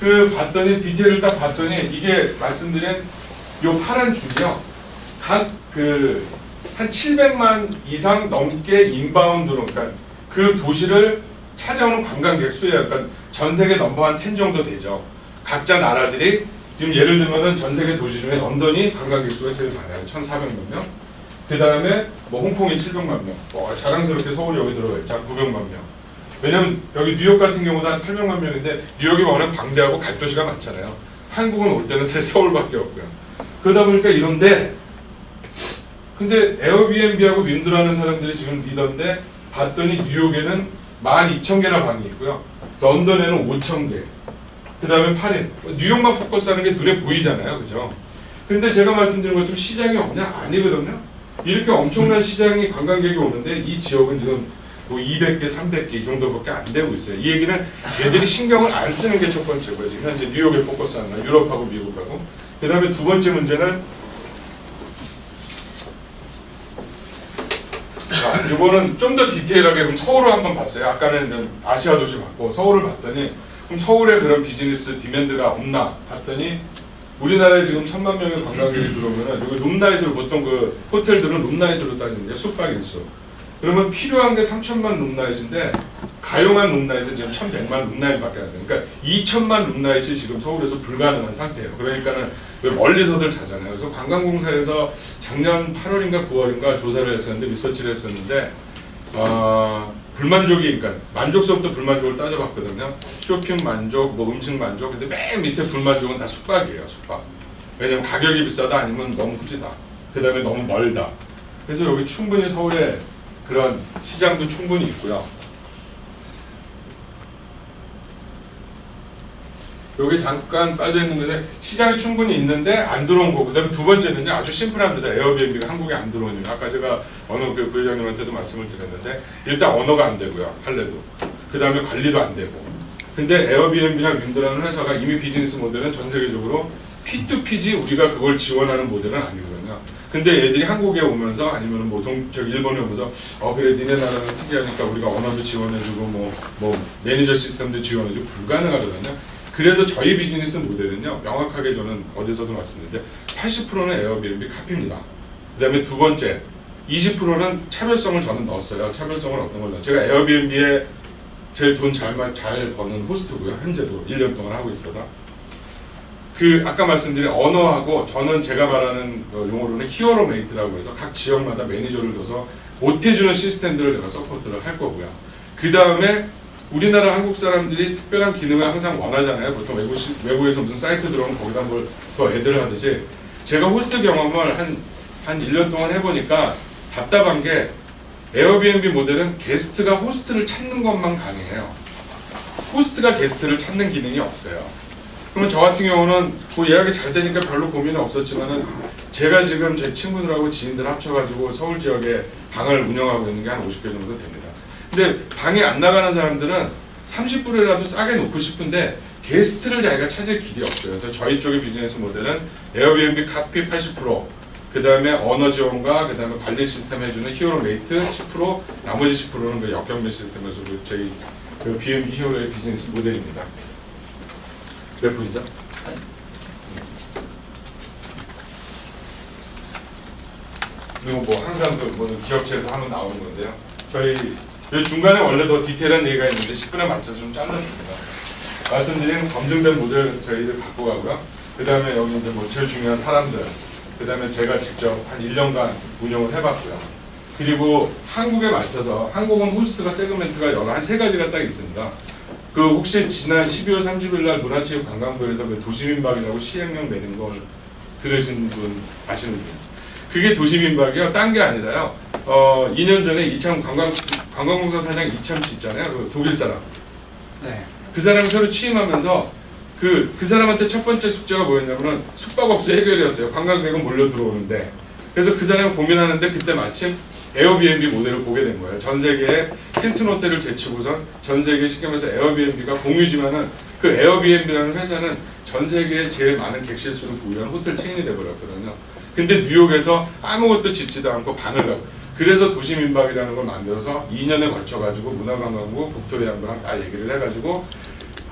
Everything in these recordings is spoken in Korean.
그 봤더니 디테일을 딱 봤더니 이게 말씀드린 요 파란 줄이요. 각 한 700만 이상 넘게 인바운드로 그러니까 그 도시를 찾아오는 관광객 수예요. 그러니까 전 세계 넘버한 10 정도 되죠. 각자 나라들이 지금 예를 들면은 전 세계 도시 중에 런던이 관광객 수가 제일 많아요. 1,400만 명. 그 다음에 뭐 홍콩이 700만 명. 자랑스럽게 서울이 여기 들어가 있죠. 한 900만 명. 왜냐면 여기 뉴욕 같은 경우도 한 800만 명인데 뉴욕이 워낙 방대하고 갈 도시가 많잖아요. 한국은 올 때는 사실 서울밖에 없고요. 그러다 보니까 이런데 근데 에어비앤비하고 윈드라는 사람들이 지금 리더인데 봤더니 뉴욕에는 12,000개나 방이 있고요. 런던에는 5,000개. 그 다음에 파리. 뉴욕만 포커스하는 게 눈에 보이잖아요. 그죠? 근데 제가 말씀드린 것처럼 시장이 없냐? 아니거든요. 이렇게 엄청난 시장이 관광객이 오는데 이 지역은 지금 뭐 200개, 300개 이 정도밖에 안 되고 있어요. 이 얘기는 얘들이 신경을 안 쓰는 게 첫 번째고요. 지금 현재 뉴욕에 포커스하는 거예요. 유럽하고 미국하고. 그 다음에 두 번째 문제는 이거는 좀 더 디테일하게 그럼 서울을 한번 봤어요. 아까는 아시아 도시 봤고 서울을 봤더니 그럼 서울에 그런 비즈니스 디맨드가 없나 봤더니 우리나라에 지금 1,000만 명의 관광객이 들어오면은 여기 룸나잇으로 보통 그 호텔들은 룸나잇으로 따지는데 숙박 일수 그러면 필요한 게 3,000만 룸나잇인데 가용한 룸나잇은 지금 1,100만 룸나잇밖에 안 돼요. 그러니까 2,000만 룸나잇이 지금 서울에서 불가능한 상태예요. 그러니까는 왜 멀리서들 자잖아요. 그래서 관광공사에서 작년 8월인가 9월인가 조사를 했었는데 리서치를 했었는데 불만족이 그러니까 만족서부터 불만족을 따져봤거든요. 쇼핑 만족, 뭐 음식 만족. 근데 맨 밑에 불만족은 다 숙박이에요. 숙박. 왜냐면 가격이 비싸다 아니면 너무 후지다. 그 다음에 너무 멀다. 그래서 여기 충분히 서울에 그런 시장도 충분히 있고요. 여기 잠깐 빠져있는 건데 시장이 충분히 있는데 안 들어온 거고 그 다음에 두 번째는요 아주 심플합니다. 에어비앤비가 한국에 안 들어오는 이유. 아까 제가 어느 그 부회장님한테도 말씀을 드렸는데 일단 언어가 안 되고요. 할래도. 그 다음에 관리도 안 되고. 근데 에어비앤비나 윈드라는 회사가 이미 비즈니스 모델은 전 세계적으로 P2P지 우리가 그걸 지원하는 모델은 아니거든요. 근데 얘들이 한국에 오면서 아니면 뭐 저기 일본에 오면서 그래 니네 나라는 특이하니까 우리가 언어도 지원해주고 뭐 매니저 시스템도 지원해주고 불가능하거든요. 그래서 저희 비즈니스 모델은요 명확하게 저는 어디서도 말씀드렸는데 80%는 에어비앤비 카피입니다. 그 다음에 두 번째 20%는 차별성을 저는 넣었어요. 차별성을 어떤 걸 넣었어요? 제가 에어비앤비에 제일 돈 잘 버는 호스트고요. 현재도 1년 동안 하고 있어서 그 아까 말씀드린 언어하고 저는 제가 말하는 용어로는 히어로 메이트라고 해서 각 지역마다 매니저를 둬서 못해주는 시스템들을 제가 서포트를 할 거고요. 그 다음에 우리나라 한국 사람들이 특별한 기능을 항상 원하잖아요. 보통 외국에서 무슨 사이트 들어오면 거기다 뭘 더 애들 하듯이 제가 호스트 경험을 한 1년 동안 해보니까 답답한 게 에어비앤비 모델은 게스트가 호스트를 찾는 것만 가능해요. 호스트가 게스트를 찾는 기능이 없어요. 그러면 저 같은 경우는 뭐 예약이 잘 되니까 별로 고민은 없었지만은 제가 지금 제 친구들하고 지인들 합쳐가지고 서울 지역에 방을 운영하고 있는 게 한 50개 정도 됩니다. 근데 방이 안 나가는 사람들은 30불이라도 싸게 놓고 싶은데 게스트를 자기가 찾을 길이 없어요. 그래서 저희 쪽의 비즈니스 모델은 에어비앤비 카피 80%, 그 다음에 언어 지원과 그 다음에 관리 시스템 해주는 히어로 메이트 10%, 나머지 10%는 그 역경비 시스템에서 저희 그 B&B 히어로의 비즈니스 모델입니다. 몇 분이죠? 그리고 뭐 항상 그 모든 기업체에서 하면 나오는 건데요. 저희 중간에 원래 더 디테일한 얘기가 있는데 10분에 맞춰서 좀 잘랐습니다. 말씀드린 검증된 모델 저희들 갖고 가고요. 그 다음에 여기 이제 뭐 제일 중요한 사람들, 그 다음에 제가 직접 한 1년간 운영을 해봤고요. 그리고 한국에 맞춰서 한국은 호스트가 세그멘트가 여러 한 3가지가 딱 있습니다. 그 혹시 지난 12월 30일 날 문화체육관광부에서 그 도시민박이라고 시행령 내는 걸 들으신 분 아시는 분? 그게 도시민박이요. 딴 게 아니라요. 2년 전에 이창 관광공사 사장 이창치 있잖아요. 그 독일 사람. 네. 그 사람이 새로 취임하면서 그 사람한테 첫 번째 숙제가 뭐였냐면은 숙박업소 해결이었어요. 관광객은 몰려 들어오는데. 그래서 그 사람이 고민하는데 그때 마침 에어비앤비 모델을 보게 된 거예요. 전 세계에 힐튼 호텔을 제치고선 전 세계 쉽게 말해서 에어비앤비가 공유지만은 그 에어비앤비라는 회사는 전 세계에 제일 많은 객실 수를 보유한 호텔 체인이 돼버렸거든요. 근데 뉴욕에서 아무것도 짓지도 않고 방을 가고 그래서 도시민박이라는 걸 만들어서 2년에 걸쳐가지고 문화관광부, 국토대안부랑 다 얘기를 해가지고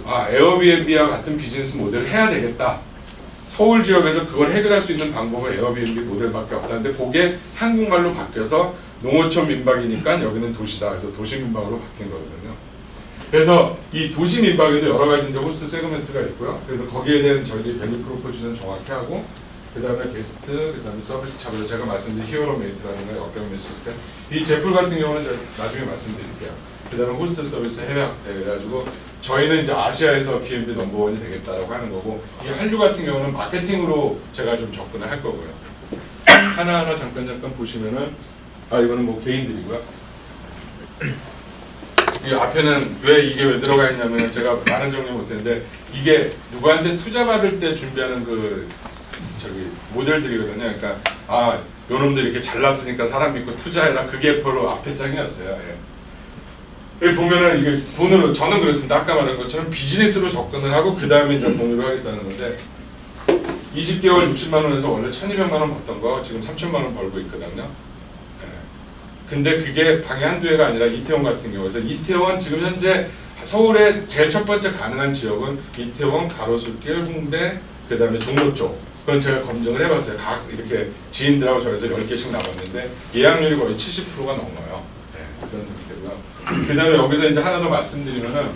에어비앤비와 같은 비즈니스 모델을 해야 되겠다. 서울 지역에서 그걸 해결할 수 있는 방법은 에어비앤비 모델밖에 없다는데 그게 한국말로 바뀌어서 농어촌 민박이니까 여기는 도시다. 그래서 도시 민박으로 바뀐 거거든요. 그래서 이 도시 민박에도 여러 가지 이제 호스트 세그멘트가 있고요. 그래서 거기에 대한 저희들이 밸류 프로포지션 정확히 하고 그 다음에 게스트, 그 다음에 서비스 차별, 제가 말씀드린 히어로 메이트라든가 역경매 시스템, 이 제풀 같은 경우는 나중에 말씀드릴게요. 그 다음에 호스트 서비스 해외 확대, 그래가지고 저희는 이제 아시아에서 B&B 넘버원이 되겠다라고 하는 거고, 이 한류 같은 경우는 마케팅으로 제가 좀 접근을 할 거고요. 하나하나 잠깐 보시면은, 이거는 뭐 개인들이고요. 이 앞에는 이게 왜 들어가 있냐면 제가 많은 정리 못했는데, 이게 누구한테 투자 받을 때 준비하는 모델들이거든요. 그러니까 요놈들 이렇게 잘났으니까 사람 믿고 투자해라. 그게 바로 앞에 장이었어요. 예. 여기 보면은 이게 돈으로, 저는 그랬습니다. 아까 말한 것처럼 비즈니스로 접근을 하고 그 다음에 이제 돈으로 하겠다는 건데, 20개월 60만 원에서 원래 1,200만 원 받던 거 지금 3,000만 원 벌고 있거든요. 예. 근데 그게 방이 한두 개가 아니라 이태원 같은 경우에서, 이태원 지금 현재 서울의 제일 첫 번째 가능한 지역은 이태원, 가로수길, 홍대, 그 다음에 종로 쪽. 그건 제가 검증을 해봤어요. 각 이렇게 지인들하고 저에서 10개씩 나왔는데 예약률이 거의 70%가 넘어요. 네, 그런 상태고요. 그 다음에 여기서 이제 하나 더 말씀드리면은,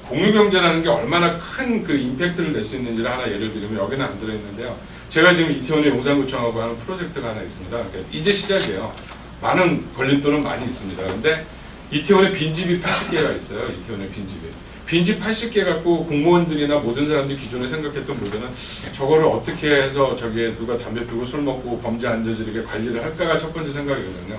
공유경제라는 게 얼마나 큰 그 임팩트를 낼 수 있는지를 하나 예를 들면, 여기는 안 들어있는데요. 제가 지금 이태원의 용산구청하고 하는 프로젝트가 하나 있습니다. 그러니까 이제 시작이에요. 많은 걸림돌은 많이 있습니다. 근데 이태원에 빈집이 80개가 있어요. 이태원에 빈집이. 빈집 80개 갖고 공무원들이나 모든 사람들이 기존에 생각했던 모델은 저거를 어떻게 해서 저기에 누가 담배 피우고 술 먹고 범죄 안 저지르게 관리를 할까가 첫 번째 생각이거든요.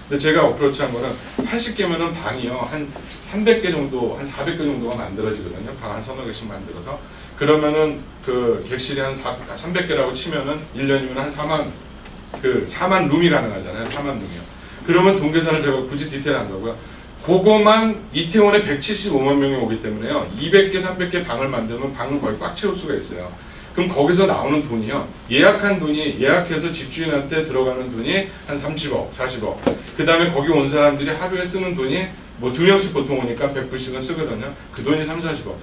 근데 제가 어프로치한 거는 80개면은 방이요. 한 300개 정도, 한 400개 정도가 만들어지거든요. 방 한 서너 개씩 만들어서. 그러면은 그 객실이 한 300개라고 치면은 1년이면 한 4만 룸이 가능하잖아요. 4만 룸이요. 그러면 돈 계산을 제가 굳이 디테일 안 가고요. 그거만 이태원에 175만 명이 오기 때문에요. 200개, 300개 방을 만들면 방을 거의 꽉 채울 수가 있어요. 그럼 거기서 나오는 돈이요. 예약한 돈이, 예약해서 집주인한테 들어가는 돈이 한 30억, 40억. 그 다음에 거기 온 사람들이 하루에 쓰는 돈이 뭐 2명씩 보통 오니까 100불씩은 쓰거든요. 그 돈이 3, 40억.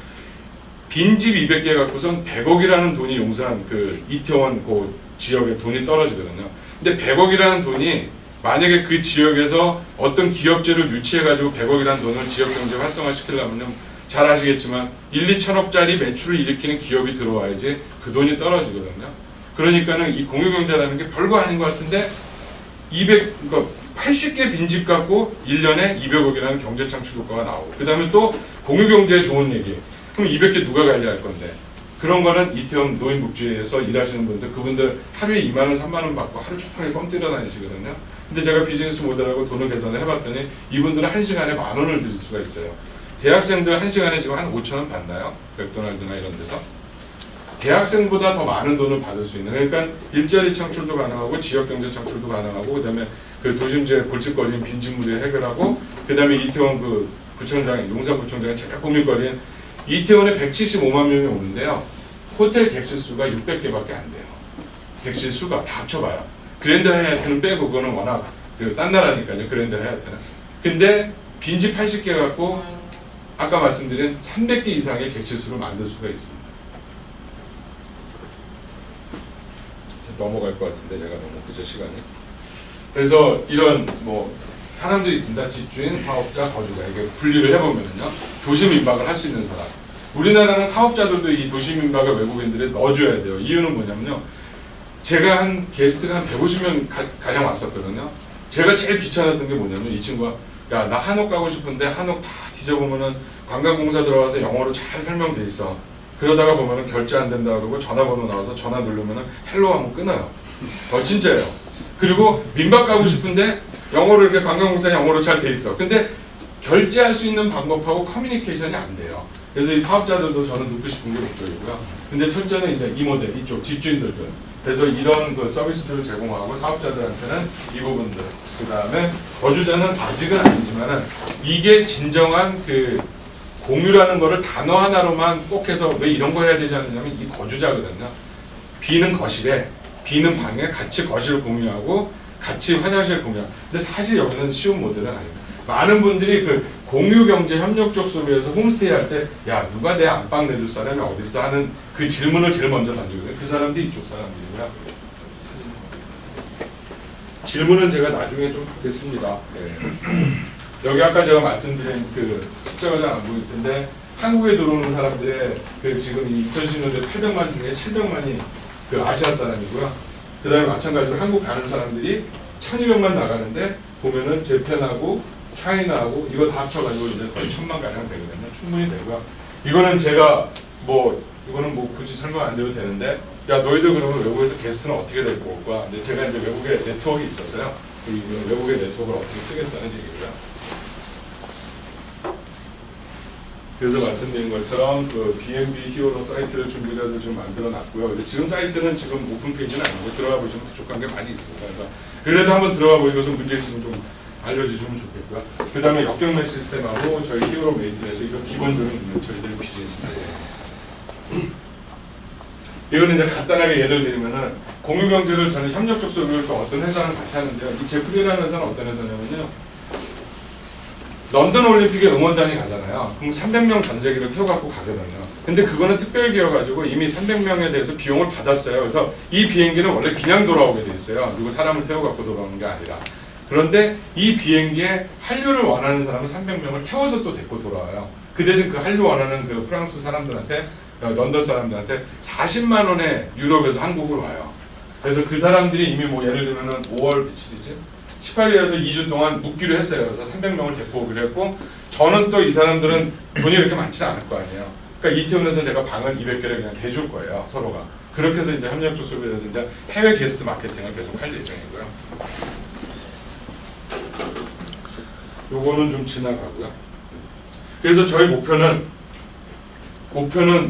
빈집 200개 갖고선 100억이라는 돈이 용산 그 이태원 그 지역에 돈이 떨어지거든요. 근데 100억이라는 돈이 만약에 그 지역에서 어떤 기업체를 유치해가지고 100억이라는 돈을 지역경제 활성화시키려면 잘 아시겠지만 1, 2천억짜리 매출을 일으키는 기업이 들어와야지 그 돈이 떨어지거든요. 그러니까는 이 공유경제라는 게 별거 아닌 것 같은데, 그러니까 80개 빈집 갖고 1년에 200억이라는 경제창출 효과가 나오고, 그 다음에 또 공유경제에 좋은 얘기. 그럼 200개 누가 관리할 건데? 그런 거는 이태원 노인복지에서 일하시는 분들, 그분들 하루에 2만 원, 3만 원 받고 하루 종일 껌 뛰러 다니시거든요. 근데 제가 비즈니스 모델하고 돈을 계산을 해봤더니 이분들은 1시간에 10,000원을 드릴 수가 있어요. 대학생들 1시간에 지금 한 5,000원 받나요? 맥도날드나 이런 데서. 대학생보다 더 많은 돈을 받을 수 있는, 그러니까 일자리 창출도 가능하고 지역경제 창출도 가능하고, 그 다음에 그 도심지의 골칫거리인 빈집물에 해결하고, 그 다음에 이태원 그 구청장, 용산구청장의 제작 고민거리인 이태원에 175만 명이 오는데요. 호텔 객실 수가 600개밖에 안 돼요. 객실 수가 다 합쳐봐요. 그랜드 하얏트는 빼고, 그거는 워낙 딴 나라니까요. 그랜드 하얏트는. 근데 빈집 80개 갖고 아까 말씀드린 300개 이상의 객실 수를 만들 수가 있습니다. 넘어갈 것 같은데 제가 너무 그저 시간이. 그래서 이런 뭐 사람들이 있습니다. 집주인, 사업자, 거주자. 이게 분리를 해보면요. 도시민박을 할 수 있는 사람. 우리나라는 사업자들도 이 도시민박을 외국인들이 넣어줘야 돼요. 이유는 뭐냐면요. 제가 한 게스트가 한 150명 가량 왔었거든요. 제가 제일 귀찮았던 게 뭐냐면, 이 친구가 야, 나 한옥 가고 싶은데 한옥 다 뒤져보면은 관광공사 들어가서 영어로 잘 설명돼 있어. 그러다가 보면은 결제 안 된다 그러고 전화번호 나와서 전화 누르면은 헬로 하면 끊어요. 진짜예요. 그리고 민박 가고 싶은데 영어로 이렇게 관광공사 영어로 잘 돼 있어. 근데 결제할 수 있는 방법하고 커뮤니케이션이 안 돼요. 그래서 이 사업자들도 저는 듣고 싶은 게 목적이고요. 근데 첫째는 이제 이 모델, 이쪽 집주인들도. 그래서 이런 그 서비스들을 제공하고 사업자들한테는 이 부분들. 그 다음에 거주자는 아직은 아니지만은 이게 진정한 그 공유라는 거를 단어 하나로만 꼭 해서 왜 이런 거 해야 되지 않느냐면, 이 거주자거든요. B는 거실에, B는 방에 같이 거실을 공유하고 같이 화장실을 공유하고. 근데 사실 여기는 쉬운 모델은 아닙니다. 많은 분들이 그 공유경제 협력적 소비에서 홈스테이 할 때 야 누가 내 안방 내줄 사람이 어딨어 하는 그 질문을 제일 먼저 던지거든요. 그 사람들이 이쪽 사람들이고요. 질문은 제가 나중에 좀 하겠습니다. 네. 여기 아까 제가 말씀드린 그 숫자가 잘 안 보일 텐데 한국에 들어오는 사람들의 그 지금 2010년대 800만 중에 700만이 그 아시아 사람이고요. 그 다음에 마찬가지로 한국 가는 사람들이 1200만 나가는데 보면은 재팬하고 차이나하고 이거 다 합쳐가지고 이제 거의 1000만 가량 되거든요. 충분히 되고요. 이거는 제가 이거는 굳이 설명 안 드려도 되는데 야 너희들 그러면 외국에서 게스트는 어떻게 데리고 올 거야? 근데 제가 이제 외국에 네트워크가 있어서요. 이 외국의 네트워크를 어떻게 쓰겠다는 얘기고요. 그래서 말씀드린 것처럼 그 B&B 히어로 사이트를 준비를 해서 지금 만들어 놨고요. 근데 지금 사이트는 지금 오픈 페이지는 아니고 들어가 보시면 부족한 게 많이 있습니다. 그래서 그래도 한번 들어가 보시고서 문제 있으면 좀 알려주시면 좋겠고요. 그 다음에 역경매 시스템하고 저희 히어로 메이트에서 이거 기본적인 저희들의 비즈니스입니다. 이거는 이제 간단하게 예를 들면은 공유경제를 저는 협력적 소비를 또 어떤 회사랑 같이 하는데요. 이 제프리라는 회사는 어떤 회사냐면요. 런던 올림픽에 응원단이 가잖아요. 그럼 300명 전 세계를 태워갖고 가거든요. 근데 그거는 특별기여가지고 이미 300명에 대해서 비용을 받았어요. 그래서 이 비행기는 원래 그냥 돌아오게 돼 있어요. 그리고 사람을 태워갖고 돌아오는 게 아니라. 그런데 이 비행기에 한류를 원하는 사람은 300명을 태워서 또 데리고 돌아와요. 그 대신 그 한류 원하는 그 프랑스 사람들한테, 런던 사람들한테 40만 원에 유럽에서 한국으로 와요. 그래서 그 사람들이 이미 예를 들면은 5월 며칠이지? 18일에서 2주 동안 묵기로 했어요. 그래서 300명을 데리고 오기로 했고, 저는 또 이 사람들은 돈이 이렇게 많지는 않을 거 아니에요. 그러니까 이태원에서 제가 방을 200개를 그냥 대줄 거예요. 서로가. 그렇게 해서 이제 협력적 소비에서 이제 해외 게스트 마케팅을 계속 할 예정이고요. 요거는 좀 지나가고요. 그래서 저희 목표는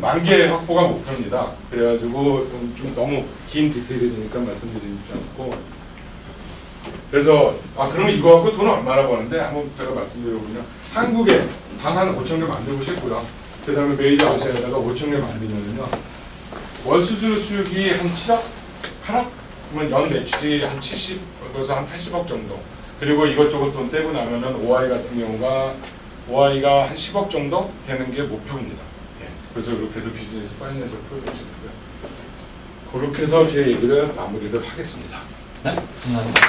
만개 확보가 목표입니다. 그래가지고 좀 너무 긴 디테일이 되니까 말씀드리지 않고. 그래서 그러면 이거 갖고 돈 얼마나 버는데 한번 제가 말씀드려보면 한국에 방 한 5,000개 만들고 싶고요. 그 다음에 메이저 아시아에다가 5,000개 만들면은요 월 수술 수익이 한 7억? 8억? 그러면 연 매출이 한 70에서 한 80억 정도. 그리고 이것저것 돈 떼고 나면은 OI 같은 경우가 OI가 한 10억 정도 되는 게 목표입니다. 예. 그래서 이렇게 해서 비즈니스 파이낸셜 프로젝트고요. 그렇게 해서 제 얘기를 마무리를 하겠습니다. 네, 감사합니다.